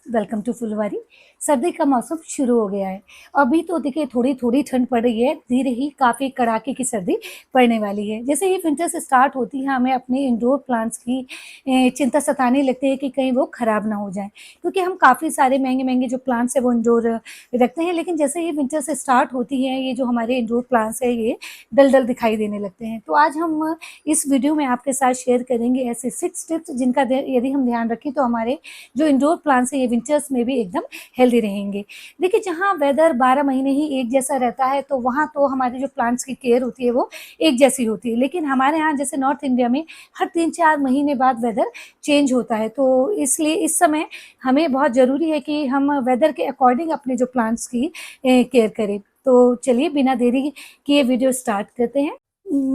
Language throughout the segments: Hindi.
वेलकम टू फुलवारी। सर्दी का मौसम शुरू हो गया है। अभी तो देखिए थोड़ी-थोड़ी ठंड पड़ रही है, धीरे ही काफ़ी कड़ाके की सर्दी पड़ने वाली है। जैसे ही विंटर्स स्टार्ट होती है, हमें अपने इंडोर प्लांट्स की चिंता सताने लगती है कि कहीं वो खराब ना हो जाएँ। क्योंकि हम काफ़ी सारे महँगे-महँगे जो प्लांट्स हैं वो इंडोर रखते हैं, लेकिन जैसे ही विंटर्स स्टार्ट होती है, ये जो हमारे इंडोर प्लांट्स हैं ये डल-डल दिखाई देने लगते हैं। तो आज हम इस वीडियो में आपके साथ शेयर करेंगे ऐसे 6 टिप्स जिनका यदि हम ध्यान रखें तो हमारे जो इंडोर प्लांट्स हैं ये विंटर्स में भी एकदम हेल्दी रहेंगे। देखिए जहाँ वेदर 12 महीने ही एक जैसा रहता है तो वहाँ तो हमारे जो प्लांट्स की केयर होती है वो एक जैसी होती है। लेकिन हमारे यहाँ जैसे नॉर्थ इंडिया में हर 3-4 महीने बाद वेदर चेंज होता है। तो इसलिए इस समय हमें बहुत ज़रूरी है कि हम वेदर के अकॉर्डिंग अपने जो प्लांट्स की केयर करें। तो चलिए बिना देरी किए वीडियो स्टार्ट करते हैं।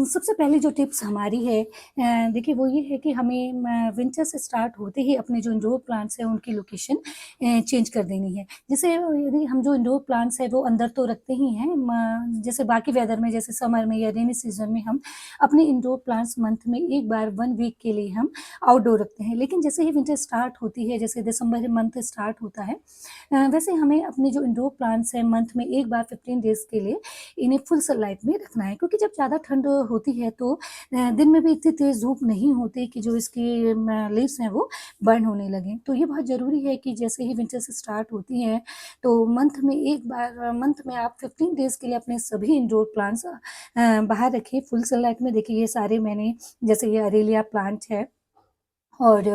सबसे पहली जो टिप्स हमारी है देखिए वो ये है कि हमें विंटर से स्टार्ट होते ही अपने जो इंडोर प्लांट्स हैं उनकी लोकेशन चेंज कर देनी है। जैसे यदि हम जो इंडोर प्लांट्स हैं वो अंदर तो रखते ही हैं जैसे बाकी वेदर में जैसे समर में या रेनी सीजन में हम अपने इंडोर प्लांट्स मंथ में एक बार 1 वीक के लिए हम आउटडोर रखते हैं। लेकिन जैसे ही विंटर स्टार्ट होती है, जैसे दिसंबर मंथ स्टार्ट होता है वैसे हमें अपने जो इंडोर प्लांट्स हैं मंथ में एक बार 15 डेज़ के लिए इन्हें फुल सनलाइट में रखना है। क्योंकि जब ज़्यादा ठंड होती है तो दिन में भी इतनी तेज़ धूप नहीं होती कि जो इसकी लीव्स हैं वो बर्न होने लगें। तो ये बहुत ज़रूरी है कि जैसे ही विंटर से स्टार्ट होती है तो मंथ में एक बार मंथ में आप 15 डेज़ के लिए अपने सभी इंडोर प्लांट्स बाहर रखिए फुल सनलाइट में। देखिए ये सारे मैंने जैसे ये अरेलिया प्लांट है और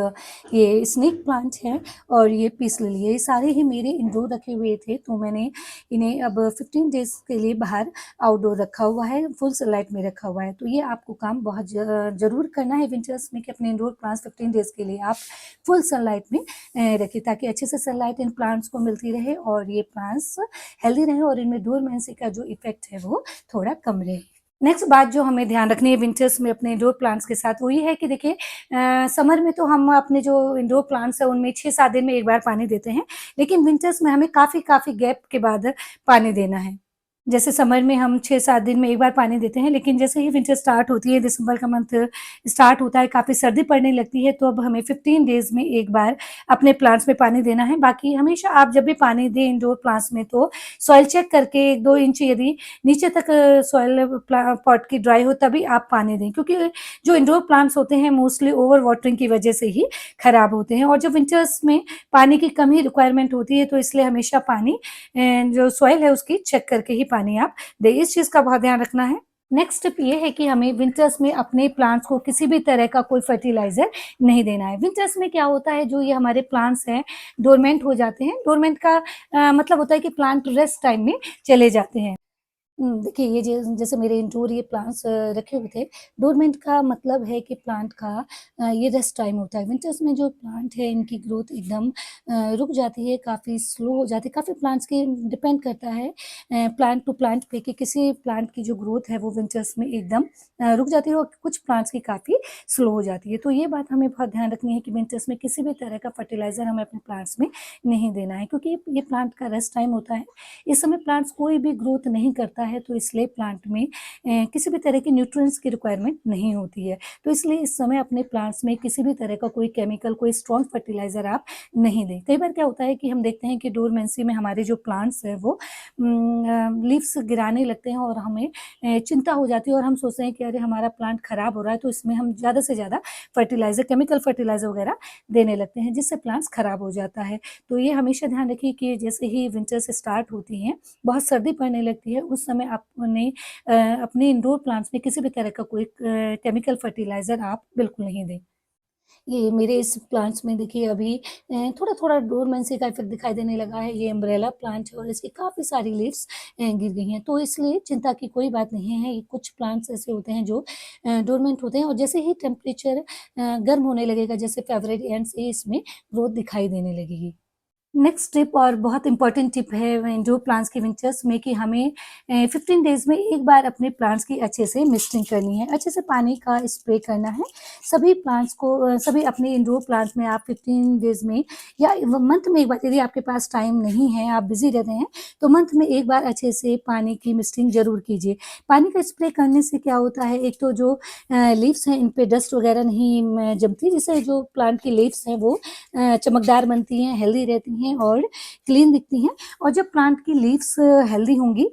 ये स्नेक प्लांट है और ये पीस लिली है, ये सारे ही मेरे इंडोर रखे हुए थे तो मैंने इन्हें अब 15 डेज़ के लिए बाहर आउटडोर रखा हुआ है, फुल सनलाइट में रखा हुआ है। तो ये आपको काम बहुत ज़रूर करना है विंटर्स में कि अपने इंडोर प्लांट्स 15 डेज़ के लिए आप फुल सनलाइट में रखिए ताकि अच्छे से सनलाइट इन प्लांट्स को मिलती रहे और ये प्लांट्स हेल्दी रहें और इनमें डोरमेंसी का जो इफ़ेक्ट है वो थोड़ा कम रहे। नेक्स्ट बात जो हमें ध्यान रखनी है विंटर्स में अपने इंडोर प्लांट्स के साथ वो ये है कि देखिए समर में तो हम अपने जो इंडोर प्लांट्स हैं उनमें 6-7 दिन में एक बार पानी देते हैं, लेकिन विंटर्स में हमें काफ़ी गैप के बाद पानी देना है। जैसे समर में हम 6-7 दिन में एक बार पानी देते हैं, लेकिन जैसे ही विंटर स्टार्ट होती है, दिसंबर का मंथ स्टार्ट होता है, काफ़ी सर्दी पड़ने लगती है, तो अब हमें 15 डेज़ में एक बार अपने प्लांट्स में पानी देना है। बाकी हमेशा आप जब भी पानी दें इंडोर प्लांट्स में तो सॉइल चेक करके 1-2 इंच यदि नीचे तक सॉइल पॉट की ड्राई हो तभी आप पानी दें, क्योंकि जो इंडोर प्लांट्स होते हैं मोस्टली ओवर वाटरिंग की वजह से ही खराब होते हैं और जो विंटर्स में पानी की कम ही रिक्वायरमेंट होती है, तो इसलिए हमेशा पानी जो सॉइल है उसकी चेक करके ही पानी आप दें। इस चीज़ का बहुत ध्यान रखना है। नेक्स्ट टिप ये है कि हमें विंटर्स में अपने प्लांट्स को किसी भी तरह का कोई फर्टिलाइज़र नहीं देना है। विंटर्स में क्या होता है जो ये हमारे प्लांट्स हैं डोरमेंट हो जाते हैं। डोरमेंट का मतलब होता है कि प्लांट रेस्ट टाइम में चले जाते हैं। देखिए ये जैसे मेरे इंडोर ये प्लांट्स रखे हुए थे, डोरमेंट का मतलब है कि प्लांट का ये रेस्ट टाइम होता है। विंटर्स में जो प्लांट है इनकी ग्रोथ एकदम रुक जाती है, काफ़ी स्लो हो जाती है। काफ़ी प्लांट्स की डिपेंड करता है प्लांट टू प्लांट पे कि किसी प्लांट की जो ग्रोथ है वो विंटर्स में एकदम रुक जाती है और कुछ प्लांट्स की काफ़ी स्लो हो जाती है। तो ये बात हमें बहुत ध्यान रखनी है कि विंटर्स में किसी भी तरह का फर्टिलाइज़र हमें अपने प्लांट्स में नहीं देना है, क्योंकि ये प्लांट का रेस्ट टाइम होता है। इस समय प्लांट्स कोई भी ग्रोथ नहीं करता है, तो इसलिए प्लांट में किसी भी तरह की न्यूट्रिएंट्स की रिक्वायरमेंट नहीं होती है। तो इसलिए इस समय अपने प्लांट्स में किसी भी तरह का कोई केमिकल, कोई स्ट्रॉन्ग फर्टिलाइज़र आप नहीं दें। कई बार क्या होता है कि हम देखते हैं कि डोरमेंसी में हमारे जो प्लांट्स हैं वो लीव्स गिराने लगते हैं और हमें चिंता हो जाती है और हम सोचते हैं कि अरे हमारा प्लांट खराब हो रहा है, तो इसमें हम ज़्यादा से ज़्यादा फर्टिलाइज़र, केमिकल फर्टिलाइज़र वगैरह देने लगते हैं, जिससे प्लांट्स खराब हो जाता है। तो ये हमेशा ध्यान रखिए कि जैसे ही विंटर से स्टार्ट होती हैं, बहुत सर्दी पड़ने लगती है, उस समय आपने अपने इंडोर प्लांट्स में किसी भी तरह का कोई केमिकल फर्टिलाइज़र आप बिल्कुल नहीं दें। ये मेरे इस प्लांट्स में देखिए अभी थोड़ा-थोड़ा डोरमेंसी का इफ़ेक्ट दिखाई देने लगा है। ये अम्ब्रेला प्लांट है और इसकी काफ़ी सारी लीव्स गिर गई हैं, तो इसलिए चिंता की कोई बात नहीं है। ये कुछ प्लांट्स ऐसे होते हैं जो डोरमेंट होते हैं और जैसे ही टेम्परेचर गर्म होने लगेगा, जैसे फ़रवरी एंड से इसमें ग्रोथ दिखाई देने लगेगी। नेक्स्ट टिप और बहुत इम्पोर्टेंट टिप है इंडोर प्लांट्स के विंटर्स में कि हमें 15 डेज़ में एक बार अपने प्लांट्स की अच्छे से मिस्टिंग करनी है, अच्छे से पानी का स्प्रे करना है। सभी प्लांट्स को सभी अपने इंडोर प्लांट्स में आप 15 डेज़ में या मंथ में एक बार, यदि आपके पास टाइम नहीं है, आप बिज़ी रहते हैं, तो मंथ में एक बार अच्छे से पानी की मिस्टिंग ज़रूर कीजिए। पानी का स्प्रे करने से क्या होता है, एक तो जो लीव्स हैं, इन पे डस्ट वगैरह नहीं जमती, जिससे जो प्लांट की लीव्स हैं वो चमकदार बनती हैं, हेल्दी रहती दिखती हैं और क्लीन दिखती हैं। और जब प्लांट की लीव्स हेल्दी होंगी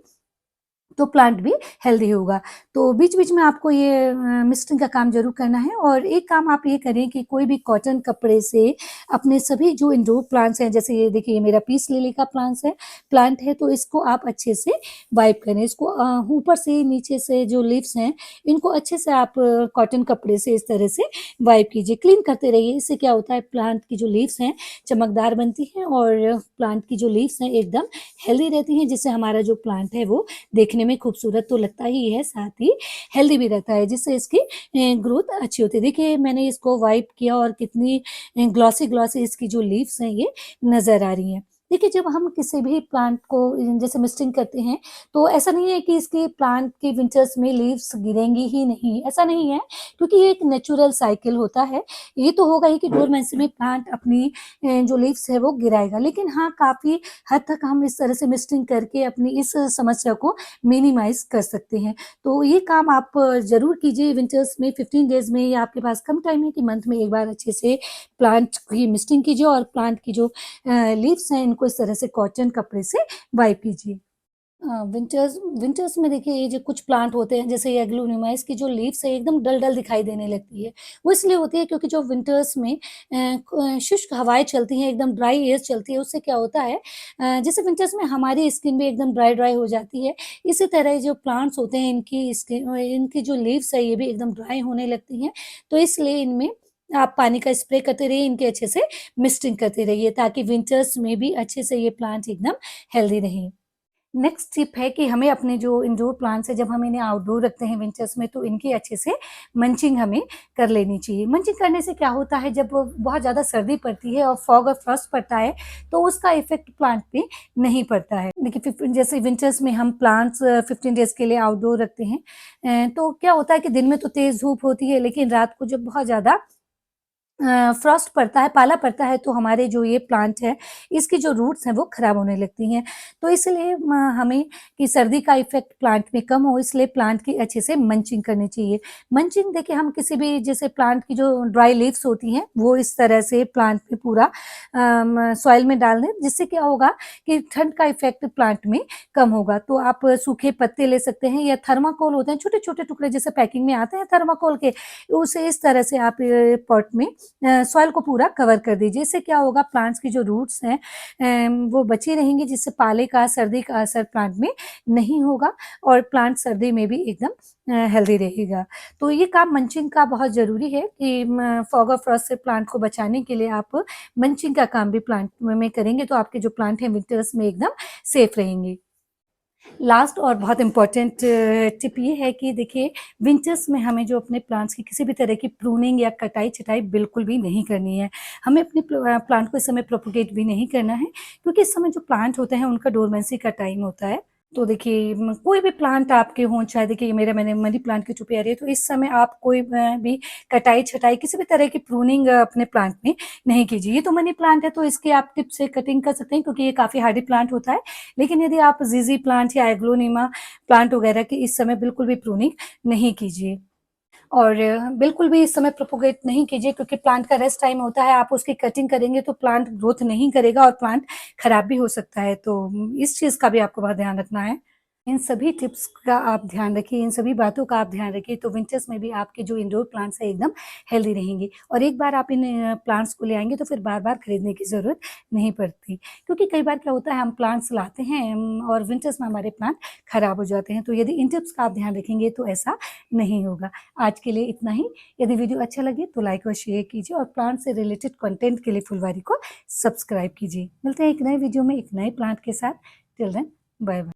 तो प्लांट भी हेल्दी होगा। तो बीच-बीच में आपको ये मिस्टिंग का काम ज़रूर करना है। और एक काम आप ये करें कि कोई भी कॉटन कपड़े से अपने सभी जो इंडोर प्लांट्स हैं, जैसे ये देखिए, ये मेरा पीस लिली का प्लांट है, तो इसको आप अच्छे से वाइप करें। इसको ऊपर से नीचे से जो लीव्स हैं, इनको अच्छे से आप कॉटन कपड़े से इस तरह से वाइप कीजिए, क्लीन करते रहिए। इससे क्या होता है, प्लांट की जो लीव्स हैं चमकदार बनती हैं और प्लांट की जो लीव्स हैं एकदम हेल्दी रहती हैं, जिससे हमारा जो प्लांट है वो देखने में खूबसूरत तो लगता ही है, साथ ही हेल्दी भी रहता है, जिससे इसकी ग्रोथ अच्छी होती है। देखिए, मैंने इसको वाइप किया और कितनी ग्लॉसी-ग्लॉसी इसकी जो लीव्स हैं ये नज़र आ रही हैं। देखिए, जब हम किसी भी प्लांट को जैसे मिस्टिंग करते हैं, तो ऐसा नहीं है कि इसके प्लांट के विंटर्स में लीव्स गिरेंगी ही नहीं, ऐसा नहीं है, क्योंकि ये एक नेचुरल साइकिल होता है। ये तो होगा ही कि डोरमेंसी में प्लांट अपनी जो लीव्स है वो गिराएगा, लेकिन हाँ, काफ़ी हद तक हम इस तरह से मिस्टिंग करके अपनी इस समस्या को मिनिमाइज़ कर सकते हैं। तो ये काम आप ज़रूर कीजिए विंटर्स में 15 डेज़ में, या आपके पास कम टाइम है कि मंथ में एक बार अच्छे से प्लांट की मिस्टिंग कीजिए और प्लांट की जो लीव्स हैं इनको इस तरह से कॉटन कपड़े से वाइप कीजिए। विंटर्स विंटर्स में देखिए, ये जो कुछ प्लांट होते हैं, जैसे ये एग्लोनिमा, इसकी जो लीव्स है एकदम डल-डल दिखाई देने लगती है। वो इसलिए होती है क्योंकि जो विंटर्स में शुष्क हवाएँ चलती हैं, एकदम ड्राई एयर चलती है, उससे क्या होता है, जैसे विंटर्स में हमारी स्किन भी एकदम ड्राई-ड्राई हो जाती है, इसी तरह ये जो प्लांट्स होते हैं इनकी जो लीव्स है ये भी एकदम ड्राई होने लगती हैं। तो इसलिए इनमें आप पानी का स्प्रे करते रहिए, इनके अच्छे से मिस्टिंग करते रहिए, ताकि विंटर्स में भी अच्छे से ये प्लांट एकदम हेल्दी रहें। नेक्स्ट टिप है कि हमें अपने जो इंडोर प्लांट्स हैं, जब हम इन्हें आउटडोर रखते हैं विंटर्स में, तो इनकी अच्छे से मल्चिंग हमें कर लेनी चाहिए। मल्चिंग करने से क्या होता है, जब बहुत ज़्यादा सर्दी पड़ती है और फॉग और फ्रॉस्ट पड़ता है, तो उसका इफ़ेक्ट प्लांट पे नहीं पड़ता है। देखिए, जैसे विंटर्स में हम प्लांट्स 15 डेज़ के लिए आउटडोर रखते हैं, तो क्या होता है कि दिन में तो तेज़ धूप होती है, लेकिन रात को जब बहुत ज़्यादा फ्रॉस्ट पड़ता है, पाला पड़ता है, तो हमारे जो ये प्लांट है, इसकी जो रूट्स हैं वो खराब होने लगती हैं। तो इसलिए हमें कि सर्दी का इफ़ेक्ट प्लांट में कम हो, इसलिए प्लांट की अच्छे से मल्चिंग करनी चाहिए। मल्चिंग देखिए, हम किसी भी जैसे प्लांट की जो ड्राई लीव्स होती हैं, वो इस तरह से प्लांट में पूरा सॉइल में डाल दें, जिससे क्या होगा कि ठंड का इफ़ेक्ट प्लांट में कम होगा। तो आप सूखे पत्ते ले सकते हैं, या थर्माकोल होते हैं, छोटे-छोटे टुकड़े जैसे पैकिंग में आते हैं थर्माकोल के, उसे इस तरह से आप पॉट में सॉइल को पूरा कवर कर दीजिए। इससे क्या होगा, प्लांट्स की जो रूट्स हैं वो बची रहेंगी, जिससे पाले का, सर्दी का असर प्लांट में नहीं होगा और प्लांट सर्दी में भी एकदम हेल्दी रहेगा। तो ये काम मल्चिंग का बहुत ज़रूरी है कि फॉग और फ्रॉस्ट से प्लांट को बचाने के लिए आप मल्चिंग का काम भी प्लांट में करेंगे, तो आपके जो प्लांट हैं विंटर्स में एकदम सेफ रहेंगे। लास्ट और बहुत इम्पोर्टेंट टिप ये है कि देखिए, विंटर्स में हमें जो अपने प्लांट्स की किसी भी तरह की प्रूनिंग या कटाई-छँटाई बिल्कुल भी नहीं करनी है। हमें अपने प्लांट को इस समय प्रोपेगेट भी नहीं करना है, क्योंकि इस समय जो प्लांट होते हैं उनका डोरमेंसी का टाइम होता है। तो देखिए, कोई भी प्लांट आपके हों, चाहे देखिए मैंने मनी प्लांट की टोपियारी है, तो इस समय आप कोई भी कटाई-छँटाई, किसी भी तरह की प्रूनिंग अपने प्लांट में नहीं कीजिए। ये तो मनी प्लांट है, तो इसकी आप टिप से कटिंग कर सकते हैं, क्योंकि ये काफ़ी हार्डी प्लांट होता है। लेकिन यदि आप ज़िज़ी प्लांट या एग्लोनिमा प्लांट वगैरह की इस समय बिल्कुल भी प्रूनिंग नहीं कीजिए। और बिल्कुल भी इस समय प्रोपेगेट नहीं कीजिए, क्योंकि प्लांट का रेस्ट टाइम होता है, आप उसकी कटिंग करेंगे तो प्लांट ग्रोथ नहीं करेगा और प्लांट खराब भी हो सकता है। तो इस चीज़ का भी आपको बहुत ध्यान रखना है। इन सभी टिप्स का आप ध्यान रखिए, इन सभी बातों का आप ध्यान रखिए, तो विंटर्स में भी आपके जो इंडोर प्लांट्स हैं एकदम हेल्दी रहेंगे। और एक बार आप इन प्लांट्स को ले आएँगे तो फिर बार-बार खरीदने की ज़रूरत नहीं पड़ती। क्योंकि कई बार क्या होता है, हम प्लांट्स लाते हैं और विंटर्स में हमारे प्लांट खराब हो जाते हैं। तो यदि इन टिप्स का आप ध्यान रखेंगे तो ऐसा नहीं होगा। आज के लिए इतना ही। यदि वीडियो अच्छा लगे तो लाइक और शेयर कीजिए, और प्लांट से रिलेटेड कंटेंट के लिए फुलवारी को सब्सक्राइब कीजिए। मिलते हैं एक नए वीडियो में एक नए प्लांट के साथ। Till then, bye bye.